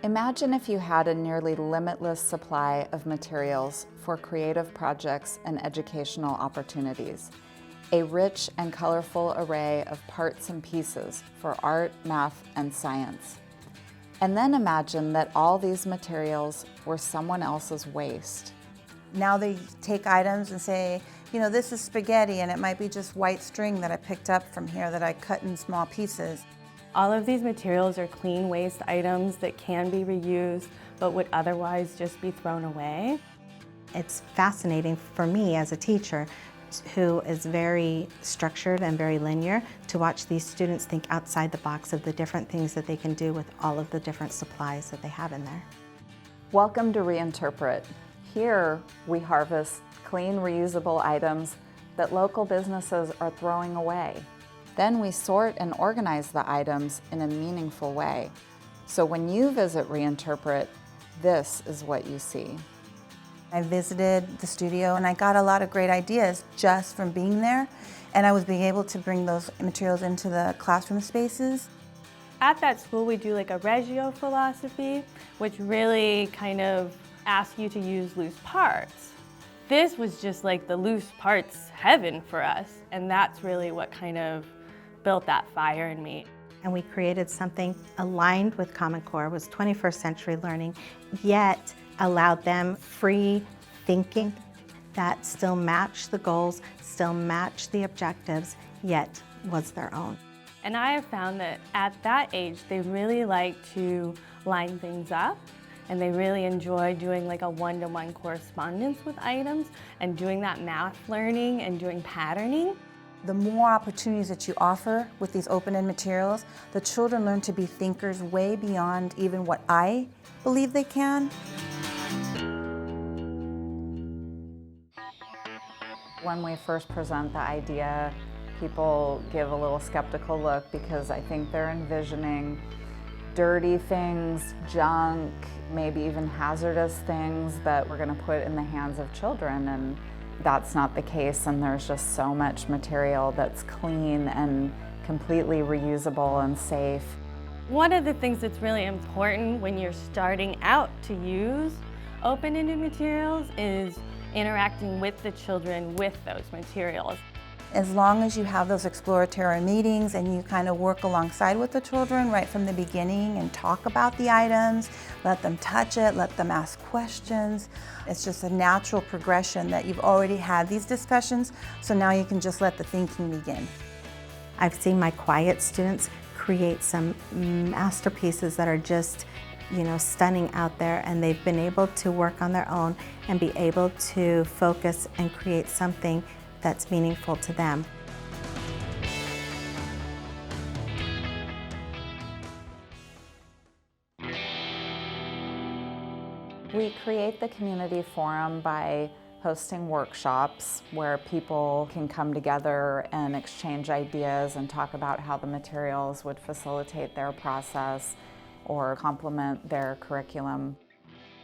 Imagine if you had a nearly limitless supply of materials for creative projects and educational opportunities. A rich and colorful array of parts and pieces for art, math, and science. And then imagine that all these materials were someone else's waste. Now they take items and say, you know, this is spaghetti and it might be just white string that I picked up from here that I cut in small pieces. All of these materials are clean waste items that can be reused but would otherwise just be thrown away. It's fascinating for me as a teacher who is very structured and very linear to watch these students think outside the box of the different things that they can do with all of the different supplies that they have in there. Welcome to reInterpret. Here we harvest clean, reusable items that local businesses are throwing away. Then we sort and organize the items in a meaningful way. So when you visit reInterpret, this is what you see. I visited the studio and I got a lot of great ideas just from being there, and I was being able to bring those materials into the classroom spaces. At that school we do like a regio philosophy, which really kind of asks you to use loose parts. This was just like the loose parts heaven for us, and that's really what kind of built that fire in me. And we created something aligned with Common Core, was 21st century learning, yet allowed them free thinking that still matched the goals, still matched the objectives, yet was their own. And I have found that at that age, they really like to line things up, and they really enjoy doing like a one-to-one correspondence with items and doing that math learning and doing patterning. The more opportunities that you offer with these open-end materials, the children learn to be thinkers way beyond even what I believe they can. When we first present the idea, people give a little skeptical look because I think they're envisioning dirty things, junk, maybe even hazardous things that we're going to put in the hands of children, and that's not the case, and there's just so much material that's clean and completely reusable and safe. One of the things that's really important when you're starting out to use open-ended materials is interacting with the children with those materials. As long as you have those exploratory meetings and you kind of work alongside with the children right from the beginning and talk about the items, let them touch it, let them ask questions. It's just a natural progression that you've already had these discussions, so now you can just let the thinking begin. I've seen my quiet students create some masterpieces that are just, you know, stunning out there, and they've been able to work on their own and be able to focus and create something that's meaningful to them. We create the community forum by hosting workshops where people can come together and exchange ideas and talk about how the materials would facilitate their process or complement their curriculum.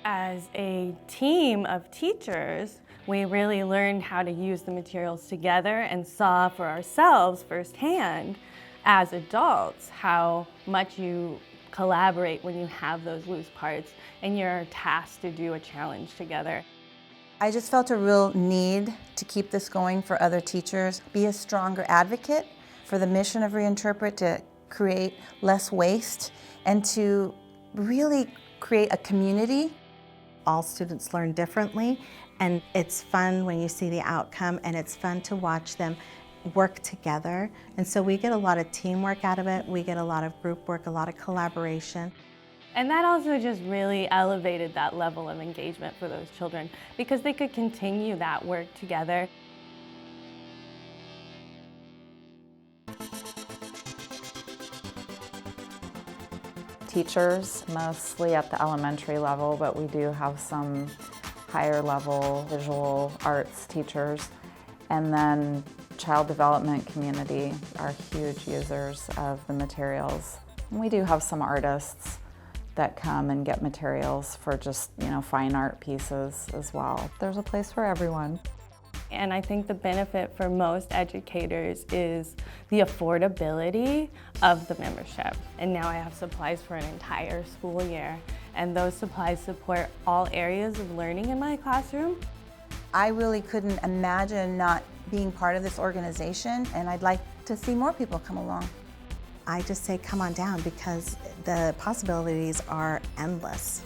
As a team of teachers, we really learned how to use the materials together and saw for ourselves firsthand as adults how much you collaborate when you have those loose parts and you're tasked to do a challenge together. I just felt a real need to keep this going for other teachers, be a stronger advocate for the mission of reInterpret to create less waste and to really create a community. All students learn differently, and it's fun when you see the outcome, and it's fun to watch them work together. And so we get a lot of teamwork out of it, we get a lot of group work, a lot of collaboration. And that also just really elevated that level of engagement for those children because they could continue that work together. Teachers, mostly at the elementary level, but we do have some higher level visual arts teachers. And then child development community are huge users of the materials. And we do have some artists that come and get materials for just, fine art pieces as well. There's a place for everyone. And I think the benefit for most educators is the affordability of the membership. And now I have supplies for an entire school year, and those supplies support all areas of learning in my classroom. I really couldn't imagine not being part of this organization, and I'd like to see more people come along. I just say come on down because the possibilities are endless.